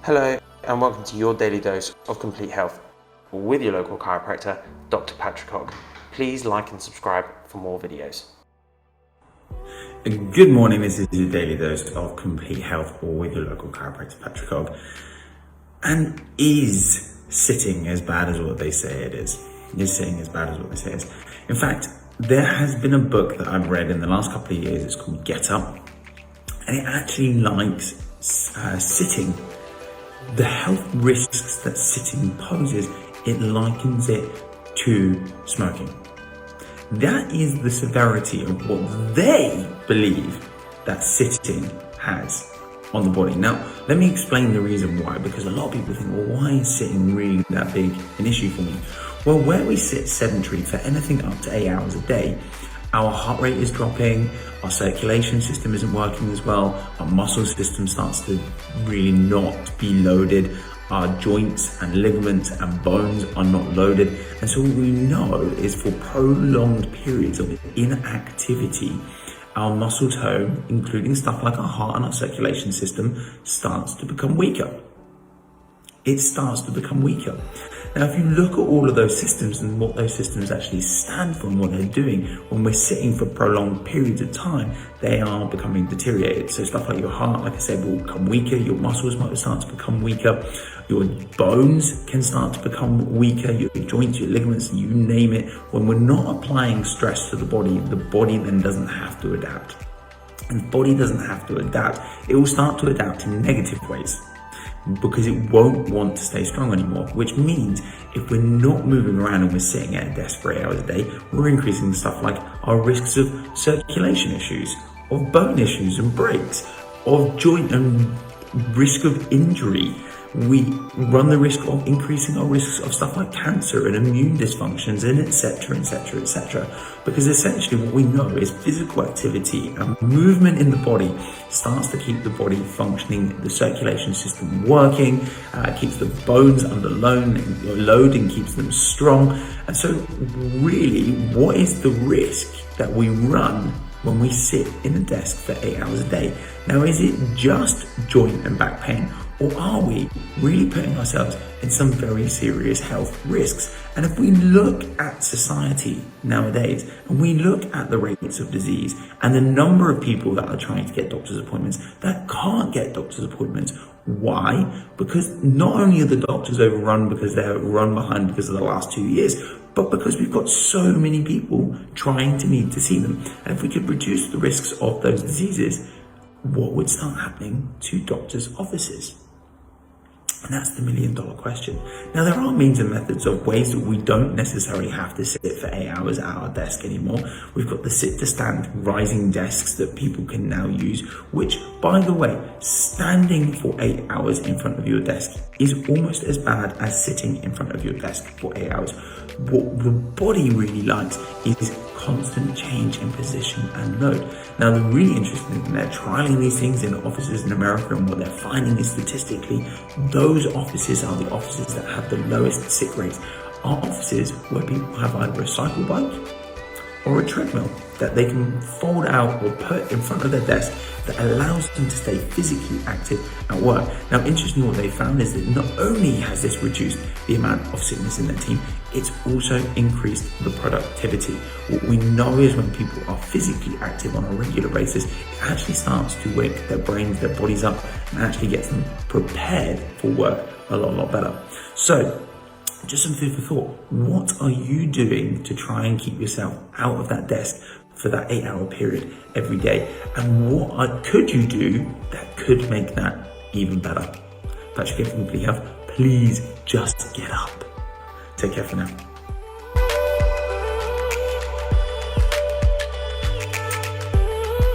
Hello and welcome to your daily dose of complete health with your local chiropractor, Dr. Patrick Hogg. Please like and subscribe for more videos. Good morning, this is your daily dose of complete health with your local chiropractor, Patrick Hogg. And is sitting as bad as what they say it is? Is sitting as bad as what they say it is? In fact, there has been a book that I've read in the last couple of years, it's called Get Up, and it actually likes sitting. The health risks that sitting poses, it likens it to smoking. That is the severity of what they believe that sitting has on the body. Now, let me explain the reason why, because a lot of people think, well, why is sitting really that big an issue for me? Well, where we sit sedentary for anything up to 8 hours a day, our heart rate is dropping, our circulation system isn't working as well, our muscle system starts to really not be loaded, our joints and ligaments and bones are not loaded. And so what we know is for prolonged periods of inactivity, our muscle tone, including stuff like our heart and our circulation system, starts to become weaker. It starts to become weaker. Now, if you look at all of those systems and what those systems actually stand for and what they're doing, when we're sitting for prolonged periods of time, they are becoming deteriorated. So stuff like your heart, like I said, will become weaker, your muscles might start to become weaker, your bones can start to become weaker, your joints, your ligaments, you name it. When we're not applying stress to the body then doesn't have to adapt. And the body doesn't have to adapt, it will start to adapt in negative ways, because it won't want to stay strong anymore, which means if we're not moving around and we're sitting at a desk for 8 hours a day, we're increasing stuff like our risks of circulation issues, of bone issues and breaks, of joint and risk of injury. We run the risk of increasing our risks of stuff like cancer and immune dysfunctions and etc. Because essentially what we know is physical activity and movement in the body starts to keep the body functioning, the circulation system working, keeps the bones under load and keeps them strong. And so really, what is the risk that we run when we sit in a desk for 8 hours a day? Now, is it just joint and back pain? Or are we really putting ourselves in some very serious health risks? And if we look at society nowadays, and we look at the rates of disease and the number of people that are trying to get doctor's appointments that can't get doctor's appointments, why? Because not only are the doctors overrun because they're run behind because of the last 2 years, but because we've got so many people trying to need to see them. And if we could reduce the risks of those diseases, what would start happening to doctors' offices? And that's the $1 million question. Now, there are means and methods of ways that we don't necessarily have to sit for 8 hours at our desk anymore. We've got the sit to stand rising desks that people can now use, which, by the way, standing for 8 hours in front of your desk is almost as bad as sitting in front of your desk for 8 hours. What the body really likes is constant change in position and load. Now, the really interesting thing, they're trialing these things in offices in America, and what they're finding is statistically, those offices are the offices that have the lowest sick rates. Are offices where people have either a cycle bike or a treadmill that they can fold out or put in front of their desk that allows them to stay physically active at work. Now, interestingly, what they found is that not only has this reduced the amount of sickness in their team, it's also increased the productivity. What we know is when people are physically active on a regular basis, it actually starts to wake their brains, their bodies up, and actually gets them prepared for work a lot better. So, just some food for thought. What are you doing to try and keep yourself out of that desk for that 8 hour period every day? And what could you do that could make that even better? Patrick here from Complete Health. Please just get up. Take care for now.